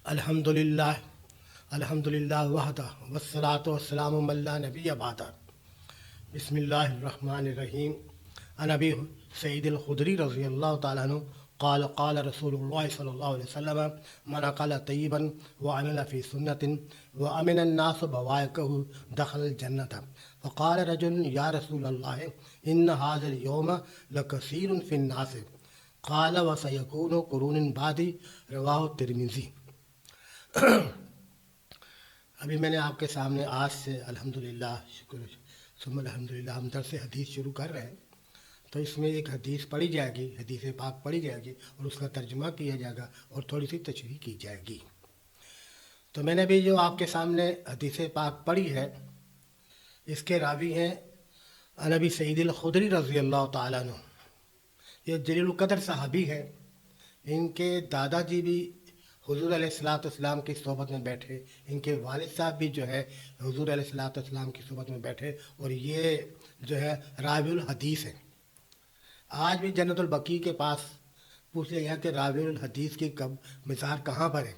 الحمدللہ الحمدللہ وحدہ والصلاۃ والسلام من لا نبی بعدہ بسم اللہ الرحمن الرحیم عن ابی سعید الخدری رضی اللہ تعالیٰ عنہ قال قال رسول اللہ صلی اللہ علیہ وسلم من قال طیبا وعمل فی سنت وامن الناس بوائقہ دخل الجنت فقال رجل یا رسول اللہ ان هذا اليوم لکثیر فی الناس قال وسیکون قرون بعدی رواہ الترمذی۔ ابھی میں نے آپ کے سامنے آج سے الحمدللہ شکر ثم الحمدللہ ہم درس حدیث شروع کر رہے ہیں، تو اس میں ایک حدیث پڑھی جائے گی، حدیث پاک پڑھی جائے گی اور اس کا ترجمہ کیا جائے گا اور تھوڑی سی تشریح کی جائے گی۔ تو میں نے بھی جو آپ کے سامنے حدیث پاک پڑھی ہے اس کے راوی ہیں عن ابی سعید الخدری رضی اللہ تعالیٰ عنہ۔ یہ جلیل القدر صحابی ہیں، ان کے دادا جی بھی حضور علیہ الصلاۃ والسلام کی صحبت میں بیٹھے، ان کے والد صاحب بھی جو ہے حضور علیہ الصلاۃ والسلام کی صحبت میں بیٹھے، اور یہ جو ہے راوی الحدیث ہیں۔ آج بھی جنت البقیع کے پاس پوچھ لیا کہ راوی الحدیث کی کب مزار کہاں پر ہے،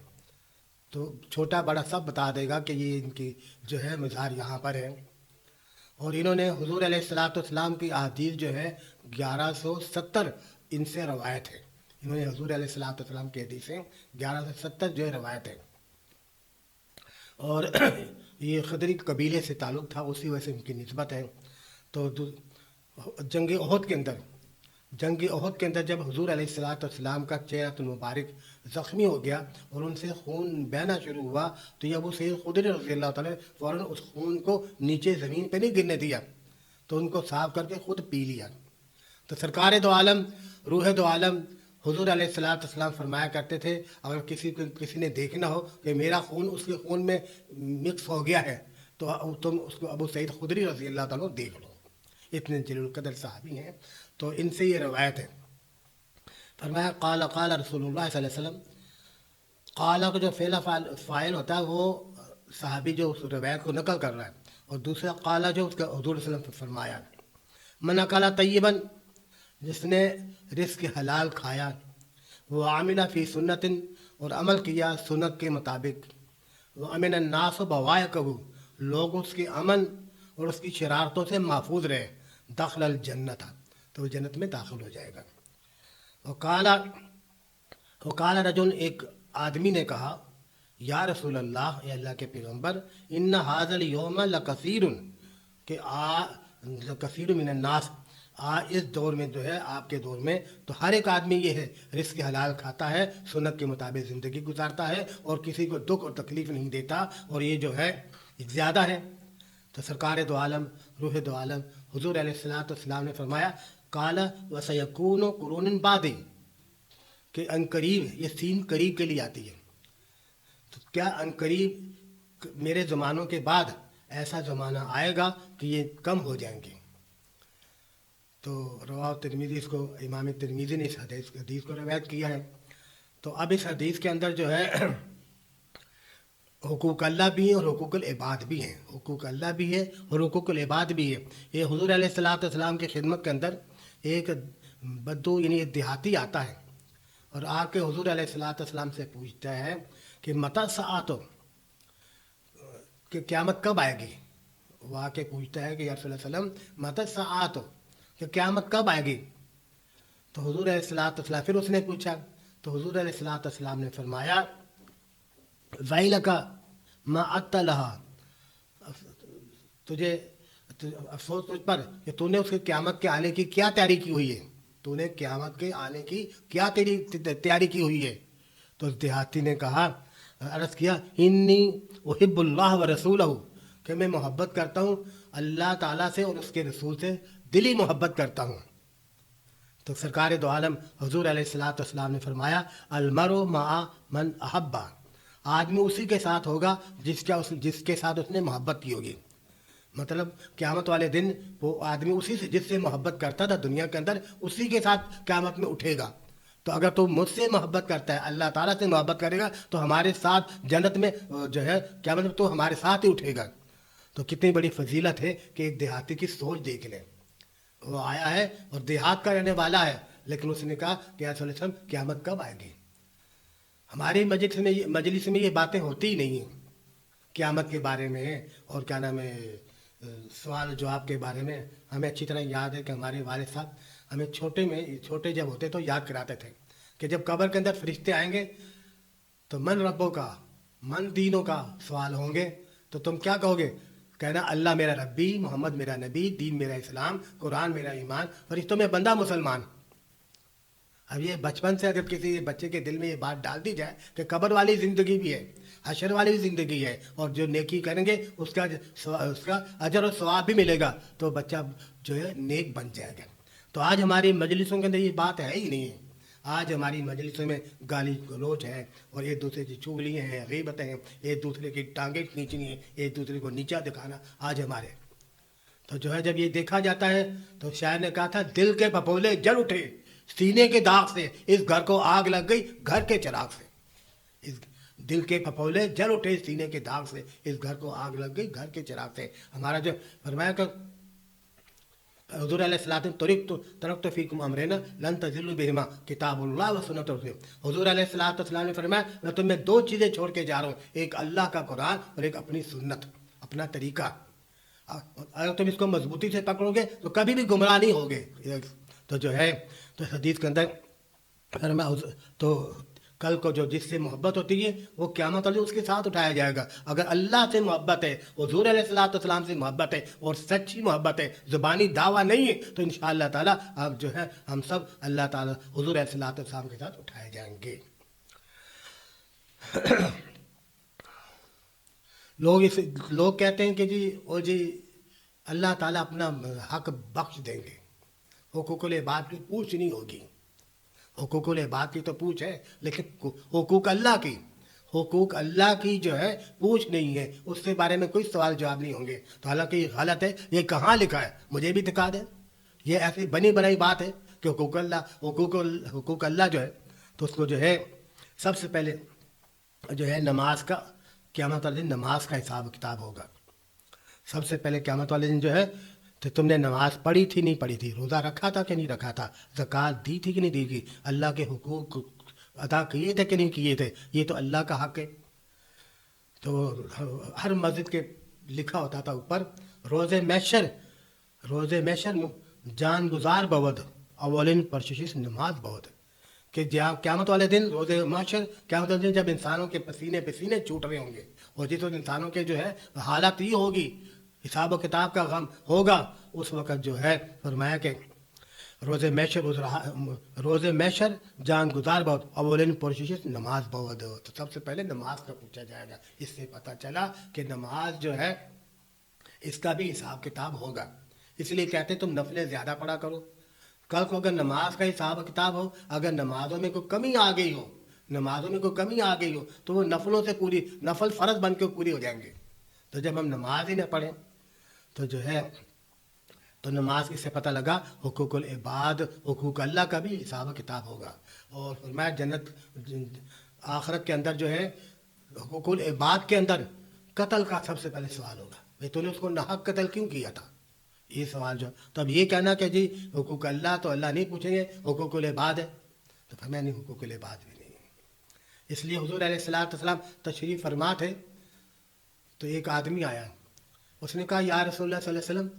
تو چھوٹا بڑا سب بتا دے گا کہ یہ ان کی جو ہے مزار یہاں پر ہے۔ اور انہوں نے حضور علیہ الصلاۃ والسلام کی احادیث جو ہے 1170 ان سے روایت ہے۔ انہوں نے حضور علیہ الصلاۃ والسلام کی حدیثیں 1170 جو ہے روایت ہے، اور یہ خدری قبیلے سے تعلق تھا، اسی وجہ سے ان کی نسبت ہے۔ تو جنگ احد کے اندر جب حضور علیہ الصلاۃ والسلام کا چہرہ المبارک زخمی ہو گیا اور ان سے خون بہنا شروع ہوا، تو یہ ابو سعید خدری رضی اللہ تعالیٰ فوراً اس خون کو نیچے زمین پہ نہیں گرنے دیا، تو ان کو صاف کر کے خود پی لیا۔ تو سرکار دو عالم روح دو عالم حضور علیہ الصلاۃ والسلام فرمایا کرتے تھے، اگر کسی نے دیکھنا ہو کہ میرا خون اس کے خون میں مکس ہو گیا ہے تو تم اس کو ابو سعید خدری رضی اللہ تعالیٰ دیکھ لو۔ اتنے جلیل القدر صحابی ہیں، تو ان سے یہ روایت ہے۔ فرمایا قال قال رسول اللہ صلی اللہ علیہ وسلم، قال کا جو فعل فاعل ہوتا ہے وہ صحابی جو اس روایت کو نقل کر رہا ہے، اور دوسرا قال جو اس کا حضور صلی اللہ علیہ وسلم فرمایا، من قال طیبا، جس نے رزق حلال کھایا، وہ عامل فی سنت، اور عمل کیا سنت کے مطابق، وہ امن الناس بوائقہ، لوگ اس کے امن اور اس کی شرارتوں سے محفوظ رہے، دخل الجنت، تو وہ جنت میں داخل ہو جائے گا۔ وقال رجل، ایک آدمی نے کہا، یا رسول اللہ، اے اللہ کے پیغمبر، ان ھذا الیوم لکثیر، کہ لکثیر من الناس، اس دور میں جو ہے آپ کے دور میں تو ہر ایک آدمی یہ ہے رزق حلال کھاتا ہے، سنت کے مطابق زندگی گزارتا ہے اور کسی کو دکھ اور تکلیف نہیں دیتا، اور یہ جو ہے زیادہ ہے۔ تو سرکار دو عالم روح دو عالم حضور علیہ الصلاۃ والسلام نے فرمایا، قال وسیکون قرون بعدی، کہ ان قریب، یہ سین قریب کے لیے آتی ہے، تو کیا ان قریب میرے زمانوں کے بعد ایسا زمانہ آئے گا کہ یہ کم ہو جائیں گے۔ تو رواہ ترمذی، اس کو امام ترمذی نے اس حدیث کو روایت کیا ہے۔ تو اب اس حدیث کے اندر جو ہے حقوق اللہ بھی ہیں اور حقوق العباد بھی ہیں، حقوق اللہ بھی ہے اور حقوق العباد بھی ہے۔ یہ حضور علیہ الصلاۃ والسلام کی خدمت کے اندر ایک بدو یعنی ایک دیہاتی آتا ہے اور آ کے حضور علیہ الصلاۃ والسلام سے پوچھتا ہے کہ متی الساعۃ، کہ قیامت کب آئے گی۔ وہ آ کے پوچھتا ہے کہ یا رسول اللہ علیہ وسلم متی الساعۃ، کہ قیامت کب آئے گی۔ تو حضور علیہ الصلاۃ والسلام پھر اس نے پوچھا، تو حضور علیہ الصلاۃ والسلام نے فرمایا، ویلک ما ات لہا، تجھے افسوس تجھ پر کہ تو نے اس کے قیامت کے آنے کی کیا تیاری کی ہوئی ہے، تو نے قیامت کے آنے کی کیا تیاری کی ہوئی ہے۔ تو اس دیہاتی نے کہا، عرض کیا، انی احب اللہ و رسولہ، کہ میں محبت کرتا ہوں اللہ تعالیٰ سے اور اس کے رسول سے، دلی محبت کرتا ہوں۔ تو سرکار دو عالم حضور علیہ الصلاۃ والسلام نے فرمایا، المرء مع من احب، آدمی اسی کے ساتھ ہوگا جس کے ساتھ اس نے محبت کی ہوگی۔ مطلب قیامت والے دن وہ آدمی اسی سے جس سے محبت کرتا تھا دنیا کے اندر، اسی کے ساتھ قیامت میں اٹھے گا۔ تو اگر تو مجھ سے محبت کرتا ہے، اللہ تعالیٰ سے محبت کرے گا، تو ہمارے ساتھ جنت میں جو ہے قیامت میں تو ہمارے ساتھ ہی اٹھے گا۔ تو کتنی بڑی فضیلت ہے کہ ایک دیہاتی کی سوچ دیکھ لیں، وہ آیا ہے اور دیہات کا رہنے والا ہے، لیکن اس نے کہا کہ یا رسول اللہ صلی اللہ علیہ وسلم قیامت کب آئے گی۔ ہماری مجلس میں یہ باتیں ہوتی ہی نہیں ہیں قیامت کے بارے میں اور کیا نام ہے سوال و جواب کے بارے میں. ہمیں اچھی طرح یاد ہے کہ ہمارے والد صاحب ہمیں چھوٹے جب ہوتے تو یاد کراتے تھے کہ جب قبر کے اندر فرشتے آئیں گے تو من ربوں کا من دینوں کا سوال ہوں گے تو تم کیا کہو گے؟ کہنا اللہ میرا ربی، محمد میرا نبی، دین میرا اسلام، قرآن میرا ایمان، فرشتوں میں بندہ مسلمان. اب یہ بچپن سے اگر کسی بچے کے دل میں یہ بات ڈال دی جائے کہ قبر والی زندگی بھی ہے، حشر والی بھی زندگی ہے، اور جو نیکی کریں گے اس کا اجر و ثواب بھی ملے گا، تو بچہ جو ہے نیک بن جائے گا. تو آج ہماری مجلسوں کے اندر یہ بات ہے ہی نہیں ہے. آج ہماری مجلسوں میں گالی گلوچ ہے اور ایک دوسرے کی چغلیاں ہیں، غیبتیں ہیں، ایک دوسرے کی ٹانگیں کھینچنی ہیں، ایک دوسرے کو نیچا دکھانا آج ہمارے. تو جو ہے جب یہ دیکھا جاتا ہے تو شاعر نے کہا تھا دل کے پھپھولے جل اٹھے سینے کے داغ سے، اس گھر کو آگ لگ گئی گھر کے چراغ سے. اس دل کے پھپھولے جل اٹھے سینے کے داغ سے، اس گھر کو آگ لگ گئی گھر کے چراغ سے. ہمارا جو فرمایا کہ حضور علیہ السلام ترکت فیکم امرین لن تضلوا بہما کتاب اللہ و سنت رسول. حضور علیہ السلام نے فرمایا میں تمہیں دو چیزیں چھوڑ کے جا رہا ہوں، ایک اللہ کا قرآن اور ایک اپنی سنت، اپنا طریقہ. اگر تم اس کو مضبوطی سے پکڑو گے تو کبھی بھی گمراہ نہیں ہوگے. تو جو ہے تو حدیث کے اندر تو کل کو جو جس سے محبت ہوتی ہے وہ قیامت والے اس کے ساتھ اٹھایا جائے گا. اگر اللہ سے محبت ہے، حضور علیہ السلام سے محبت ہے اور سچی محبت ہے، زبانی دعویٰ نہیں ہے، تو انشاءاللہ تعالیٰ اب جو ہے ہم سب اللہ تعالیٰ حضور علیہ السلام کے ساتھ اٹھائے جائیں گے. لوگ کہتے ہیں کہ جی اللہ تعالیٰ اپنا حق بخش دیں گے، حقوق العباد کی پوچھ نہیں ہوگی. حقوق العباد کی تو پوچھ ہے لیکن حقوق اللہ کی جو ہے پوچھ نہیں ہے، اس کے بارے میں کوئی سوال جواب نہیں ہوں گے. تو حالانکہ یہ غلط ہے. یہ کہاں لکھا ہے؟ مجھے بھی دکھا دیں. یہ ایسی بنی بنائی بات ہے کہ حقوق اللہ جو ہے تو اس کو جو ہے سب سے پہلے جو ہے نماز کا قیامت والے دن نماز کا حساب کتاب ہوگا. سب سے پہلے قیامت والے دن جو ہے تو تم نے نماز پڑھی تھی نہیں پڑھی تھی، روزہ رکھا تھا کہ نہیں رکھا تھا، زکوٰۃ دی تھی کہ نہیں دی تھی، اللہ کے حقوق ادا کیے تھے کہ نہیں کیے تھے. یہ تو اللہ کا حق ہے. تو ہر مسجد کے لکھا ہوتا تھا اوپر روز محشر جان گزار بود اولین پرشش نماز بود. کہ قیامت والے دن روز محشر قیامت والے دن جب انسانوں کے پسینے چھوٹ رہے ہوں گے اور جس وقت انسانوں کے جو ہے حالت یہ ہوگی، حساب و کتاب کا غم ہوگا، اس وقت جو ہے فرمایا کہ روز محشر جان گزار بہت اولین پرشش نماز بہت. تو سب سے پہلے نماز کا پوچھا جائے گا. اس سے پتہ چلا کہ نماز جو ہے اس کا بھی حساب کتاب ہوگا. اس لیے کہتے تم نفلیں زیادہ پڑھا کرو. کل کو اگر نماز کا حساب کتاب ہو، اگر نمازوں میں کوئی کمی آ گئی ہو تو وہ نفلوں سے نفل فرض بن کے پوری ہو جائیں گے. تو جب ہم نماز ہی نہ پڑھیں تو جو ہے تو نماز اس سے پتہ لگا حقوق العباد، حقوق اللہ کا بھی حساب و کتاب ہوگا. اور فرمایا جنت آخرت کے اندر جو ہے حقوق العباد کے اندر قتل کا سب سے پہلے سوال ہوگا. بھائی تو نے اس کو ناحق قتل کیوں کیا تھا؟ یہ سوال جو تو اب یہ کہنا کہ جی حقوق اللہ تو اللہ نہیں پوچھیں گے، حقوق العباد ہے، تو فرمایا نہیں، حقوق العباد بھی نہیں ہے. اس لیے حضور علیہ السلام تشریف فرما تھے تو ایک آدمی آیا، اس نے کہا یا رسول اللہ صلی اللہ علیہ وسلم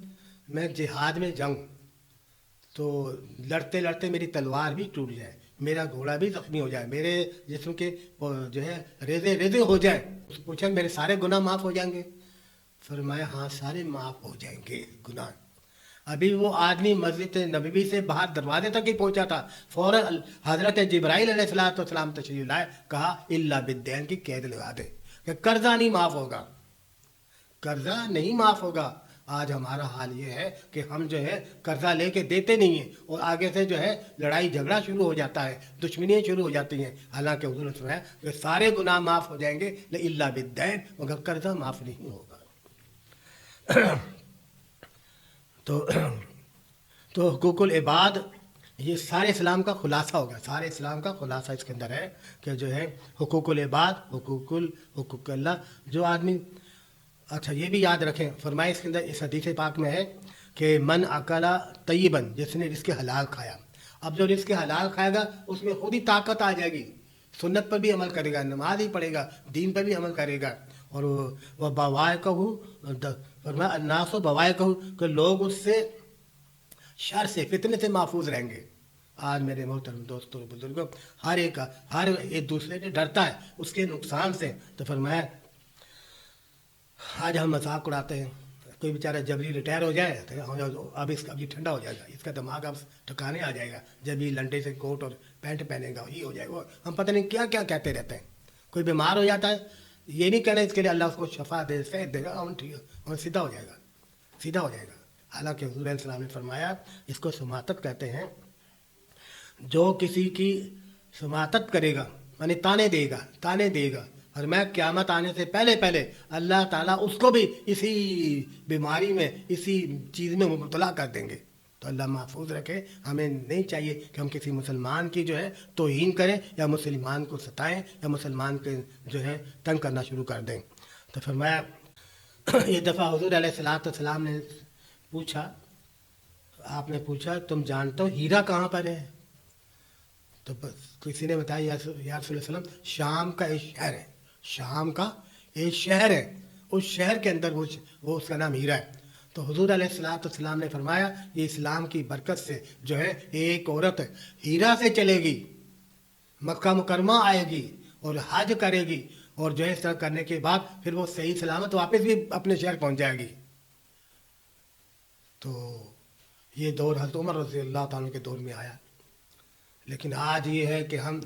میں جہاد میں جاؤں تو لڑتے لڑتے میری تلوار بھی ٹوٹ جائے، میرا گھوڑا بھی زخمی ہو جائے، میرے جسم کے جو ہے ریزے ہو جائیں. اس کو پوچھا میرے سارے گناہ معاف ہو جائیں گے؟ فرمایا ہاں سارے معاف ہو جائیں گے گناہ. ابھی وہ آدمی مسجد نبوی سے باہر دروازے تک ہی پہنچا تھا، فوراً حضرت جبرائیل علیہ السلام تشریف لائے، کہا الا بالدین کی قید لگا دے کہ قرضہ نہیں معاف ہوگا، قرضہ نہیں معاف ہوگا. آج ہمارا حال یہ ہے کہ ہم جو ہے قرضہ لے کے دیتے نہیں ہیں اور آگے سے جو ہے لڑائی جھگڑا شروع ہو جاتا ہے، دشمنیاں شروع ہو جاتی ہیں. حالانکہ حضور نے فرمایا کہ سارے گناہ معاف ہو جائیں گے الا بالدین، مگر قرضہ معاف نہیں ہوگا. تو حقوق العباد یہ سارے اسلام کا خلاصہ ہوگا. سارے اسلام کا خلاصہ اس کے اندر ہے کہ جو ہے حقوق العباد، حقوق اللہ. جو آدمی اچھا یہ بھی یاد رکھیں، فرمائے اس کے اندر اس حدیث پاک میں ہے کہ من اکلا طیباً، جس نے رزق حلال کھایا. اب جو رزق حلال کھائے گا اس میں خود ہی طاقت آ جائے گی سنت پر بھی عمل کرے گا، نماز ہی پڑھے گا، دین پر بھی عمل کرے گا. اور وہ بوائے کہو فرمایا الناس و بوائے کہو کہ لوگ اس سے شر سے فتنے سے محفوظ رہیں گے. آج میرے محترم دوستوں بزرگوں ہر ایک دوسرے سے ڈرتا ہے اس کے نقصان سے. تو فرمایا آج ہم مذاق اڑاتے ہیں، کوئی بیچارہ جبری ریٹائر ہو جائے تو اب یہ ٹھنڈا ہو جائے گا، اس کا دماغ اب ٹھکانے آ جائے گا، جب یہ لنڈے سے کوٹ اور پینٹ پہنے گا یہ ہو جائے گا. ہم پتہ نہیں کیا کیا کہتے رہتے ہیں. کوئی بیمار ہو جاتا ہے یہ نہیں کہہ رہے اس کے لیے اللہ اس کو شفا دے صحت دے گا، ٹھیک سیدھا ہو جائے گا، سیدھا ہو جائے گا. حالانکہ حضور علیہ السلام نے فرمایا اس کو سماطت کہتے ہیں. جو کسی کی سماطت کرے گا یعنی تانے دے گا اور میں قیامت آنے سے پہلے اللہ تعالیٰ اس کو بھی اسی بیماری میں اسی چیز میں مبتلا کر دیں گے. تو اللہ محفوظ رکھے. ہمیں نہیں چاہیے کہ ہم کسی مسلمان کی جو ہے توہین کریں یا مسلمان کو ستائیں یا مسلمان کے جو ہے تنگ کرنا شروع کر دیں. تو فرمایا ایک دفعہ حضور علیہ السلام نے پوچھا، آپ نے پوچھا تم جانتے ہو ہیرا کہاں پر ہے؟ تو بس کسی نے بتایا یا رسول اللہ علیہ وسلم شام کا ایک شہر ہے، شام کا ایک شہر ہے، اس شہر کے اندر وہ اس کا نام ہیرا ہے. تو حضور علیہ السلام نے فرمایا یہ اسلام کی برکت سے جو ہے ایک عورت ہیرا سے چلے گی، مکہ مکرمہ آئے گی اور حج کرے گی اور جو ہے اس طرح کرنے کے بعد پھر وہ صحیح سلامت واپس بھی اپنے شہر پہنچ جائے گی. تو یہ دور حضرت عمر رضی اللہ تعالیٰ کے دور میں آیا. لیکن آج یہ ہے کہ ہم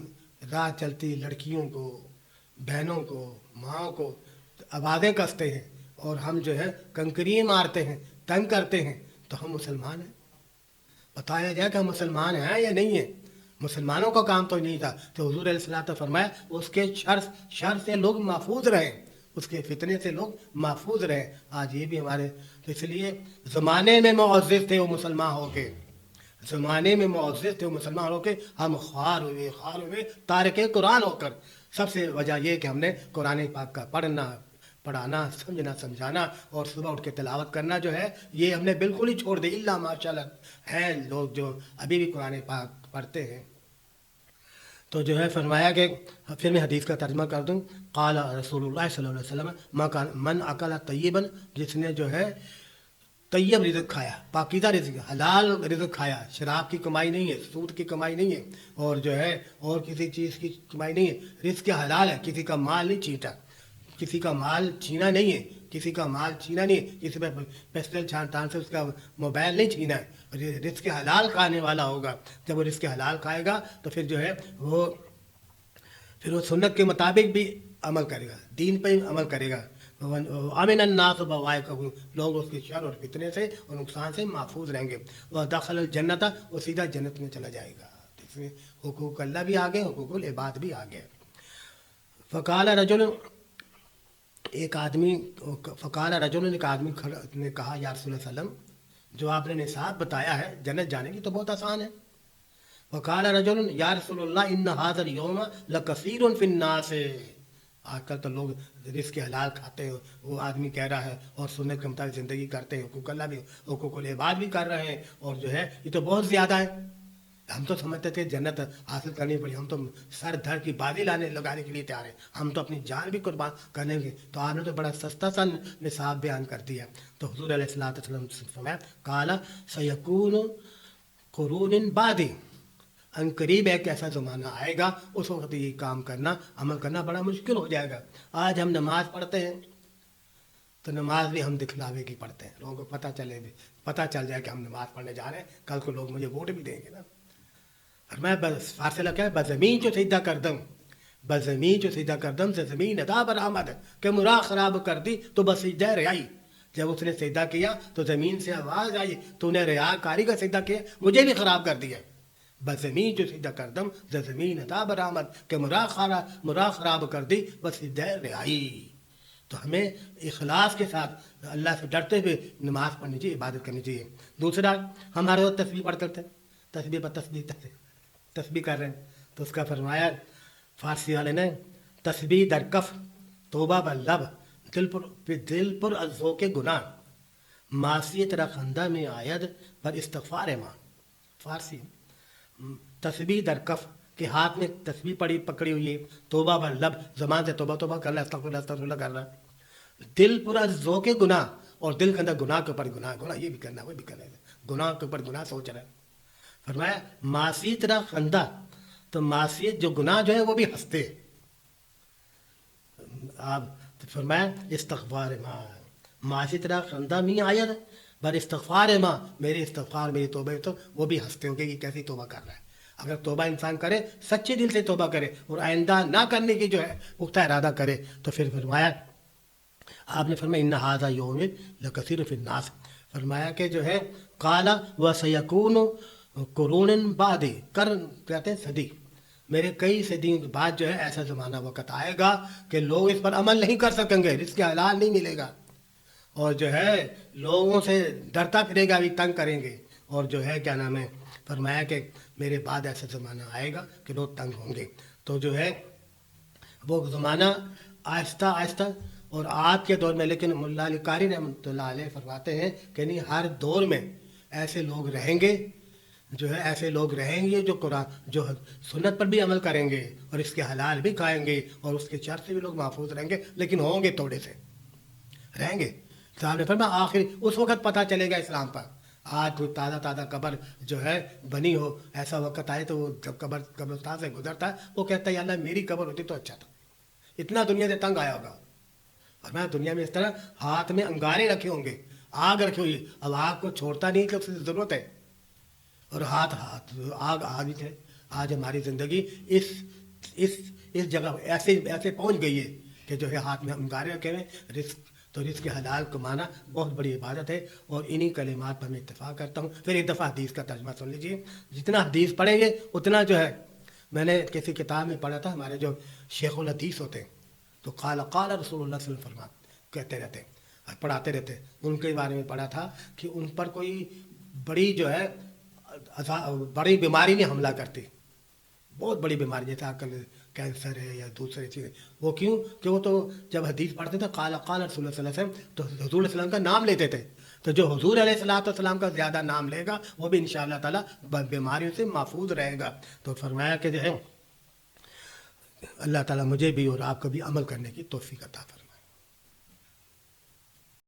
راہ چلتی لڑکیوں کو، بہنوں کو، ماں کو آوازیں کستے ہیں اور ہم جو ہے کنکری مارتے ہیں، تنگ کرتے ہیں. تو ہم مسلمان ہیں؟ بتایا جائے کہ ہم مسلمان ہیں یا نہیں ہیں. مسلمانوں کا کام تو نہیں تھا. تو حضور علیہ الصلوۃ فرمایا اس کے شر سے لوگ محفوظ رہیں، اس کے فتنے سے لوگ محفوظ رہیں. آج یہ بھی ہمارے تو اس لیے زمانے میں معزز تھے وہ مسلمان ہو کے، زمانے میں معزز تھے وہ مسلمان ہو کے ہم خوار ہوئے تارک قرآن ہو کر. سب سے وجہ یہ کہ ہم نے قرآن پاک کا پڑھانا سمجھنا سمجھانا اور صبح اٹھ کے تلاوت کرنا جو ہے یہ ہم نے بالکل ہی چھوڑ دی. اللہ ماشاء اللہ ہیں لوگ جو ابھی بھی قرآن پاک پڑھتے ہیں. تو جو ہے فرمایا کہ پھر میں حدیث کا ترجمہ کر دوں. قال رسول اللہ صلی اللہ علیہ وسلم من اکل طیبا، جس نے جو ہے طیب رزق کھایا، پاکیزہ رزق، حلال رزق کھایا، شراب کی کمائی نہیں ہے، سود کی کمائی نہیں ہے اور جو ہے اور کسی چیز کی کمائی نہیں ہے، رزق حلال ہے، کسی کا مال نہیں چینٹا، کسی کا مال چھینا نہیں ہے، کسی کا مال چھینا نہیں ہے، کسی پہ پسٹل چھان سے اس کا موبائل نہیں چھینا ہے، رزق حلال کھانے والا ہوگا. جب وہ رزق حلال کھائے گا تو پھر جو ہے وہ سنت کے مطابق بھی عمل کرے گا، دین پہ عمل کرے گا. امن الناس بوائے کہوں لوگ اس کے شر اور فتنے سے اور نقصان سے محفوظ رہیں گے. وہ داخل الجنت، وہ سیدھا جنت میں چلا جائے گا. اس میں حقوق اللہ بھی آگے، حقوق العباد بھی آگے. فقال رجل، ایک آدمی نے کہا یا رسول اللہ علیہ وسلم جو آپ نے نصاب بتایا ہے جنت جانے کی تو بہت آسان ہے. فقال رجل یا رسول اللہ ان هذا اليوم لکثیر فی الناس. آج کل تو لوگ رزق حلال کھاتے ہیں، وہ آدمی کہہ رہا ہے اور سنت کے مطابق زندگی کرتے ہیں، حقوق اللہ بھی حقوق العباد بھی کر رہے ہیں اور جو ہے یہ تو بہت زیادہ ہے. ہم تو سمجھتے تھے جنت حاصل کرنی پڑی، ہم تو سر دھڑ کی بازی لگانے کے لیے تیار ہیں، ہم تو اپنی جان بھی قربان کرنے گے. تو آپ نے تو بڑا سستا سا نصاب بیان کر دیا. تو حضور علیہ الصلوۃ والسلام سے فرمایا قال سیکون قرون بعدی، ان قریب ایک ایسا زمانہ آئے گا اس وقت یہ کام کرنا، عمل کرنا بڑا مشکل ہو جائے گا. آج ہم نماز پڑھتے ہیں تو نماز بھی ہم دکھلاوے کی پڑھتے ہیں، لوگوں کو پتہ چل جائے کہ ہم نماز پڑھنے جا رہے ہیں، کل کو لوگ مجھے ووٹ بھی دیں گے نا. اور میں بس فاصلہ کیا ہے بزمین چو سیدھا کردم سے زمین ادا برآمد کہ مرا خراب کر دی تو بس سجدہ ریائی. جب اس نے سجدہ کیا تو زمین سے آواز آئی تو نے ریاکاری کا سجدہ کیا، مجھے بھی خراب کر دیا. بزمین جو سجدہ کردم زمین ادا برآمد کہ مرا خراب کر دی بس سجدہ ریائی. تو ہمیں اخلاص کے ساتھ اللہ سے ڈرتے ہوئے نماز پڑھنی چاہیے، عبادت کرنی چاہیے. دوسرا ہم ہر وقت تسبیح پڑھ کرتے ہیں، تسبیح کر رہے ہیں تو اس کا فرمایا فارسی والے نے تسبیح در کف توبہ باللب دل پر ازو کے گناہ معصیت رخندہ میں آید پر استغفار ماں. فارسی تسبیح در کف کہ ہاتھ میں تسبیح پکڑی ہوئی ہے، توبہ پر لب زبان سے توبہ توبہ کر رہا ہے، استغفر اللہ استغفر اللہ کر رہا ہے، دل پورا ذوق گناہ، اور دل کے اندر گناہ کے اوپر گناہ یہ بھی کرنا وہ بھی کرنا ہے، گناہ کے اوپر گناہ سوچ رہا ہے. فرمایا معصیت را خندہ، تو معصیت جو گناہ جو ہے وہ بھی ہنستے. آپ فرمایا استغفار ماں، معصیت را خندہ نہیں آیا بر استغفار ماں، میرے استغفار میری توبہ تو وہ بھی ہنستے ہوں گے کہ کیسی توبہ کر رہا ہے. اگر توبہ انسان کرے سچے دل سے توبہ کرے اور آئندہ نہ کرنے کی جو ہے پختہ ارادہ کرے تو پھر فرمایا آپ نے فرمایا ان ھذا یوم لکثیر فی الناس، فرمایا کہ جو ہے قالا و سیکون قرون بعد، قرن کہتے ہیں صدی، میرے کئی صدیوں کے بعد جو ہے ایسا زمانہ وقت آئے گا کہ لوگ اس پر عمل نہیں کر سکیں گے، رزق حلال نہیں ملے گا، اور جو ہے لوگوں سے ڈرتا پھرے گا بھی، تنگ کریں گے، اور جو ہے کیا نام ہے فرمایا کہ میرے بعد ایسا زمانہ آئے گا کہ لوگ تنگ ہوں گے. تو جو ہے وہ زمانہ آہستہ آہستہ، اور آج کے دور میں، لیکن مولا علی قاری رحمۃ اللہ علیہ فرماتے ہیں کہ نہیں، ہر دور میں ایسے لوگ رہیں گے، جو ہے ایسے لوگ رہیں گے جو قرآن جو سنت پر بھی عمل کریں گے اور اس کے حلال بھی کھائیں گے اور اس کے شر سے بھی لوگ محفوظ رہیں گے، لیکن ہوں گے تھوڑے سے رہیں گے. صاحب نے فرمایا آخر اس وقت پتہ چلے گا اسلام پر. آج کوئی تازہ قبر جو ہے بنی ہو، ایسا وقت آئے تو وہ جب قبرستان سے گزرتا ہے وہ کہتا ہے یا اللہ میری قبر ہوتی تو اچھا تھا، اتنا دنیا سے تنگ آیا ہوگا. اور میں دنیا میں اس طرح ہاتھ میں انگارے رکھے ہوں گے، آگ رکھی ہوئی، اب آگ کو چھوڑتا نہیں کہ اس کی ضرورت ہے، اور ہاتھ آگ ہے. آج ہماری زندگی اس جگہ ایسے پہنچ گئی ہے کہ جو ہے ہاتھ میں انگارے رکھے ہوئے. رزق کے حلال کمانا بہت بڑی عبادت ہے، اور انہی کلمات پر میں اتفاق کرتا ہوں. پھر ایک دفعہ حدیث کا ترجمہ سن لیجیے، جتنا حدیث پڑھیں گے اتنا جو ہے، میں نے کسی کتاب میں پڑھا تھا، ہمارے جو شیخ الحدیث ہوتے ہیں تو قال رسول اللہ صلی اللہ علیہ وسلم کہتے رہتے پڑھاتے رہتے، ان کے بارے میں پڑھا تھا کہ ان پر کوئی بڑی جو ہے بڑی بیماری نہیں حملہ کرتی، بہت بڑی بیماری جیسے آج کل کینسر ہے یا دوسری چیزیں. وہ کیوں کہ وہ تو جب حدیث پڑھتے تھے قال رسول اللہ صلی اللہ علیہ وسلم تو حضور علیہ السلام کا نام لیتے تھے، تو جو حضور علیہ السلام کا زیادہ نام لے گا وہ بھی انشاءاللہ تعالیٰ بیماریوں سے محفوظ رہے گا. تو فرمایا کہ جو ہے اللہ تعالیٰ مجھے بھی اور آپ کو بھی عمل کرنے کی توفیق عطا فرمائے.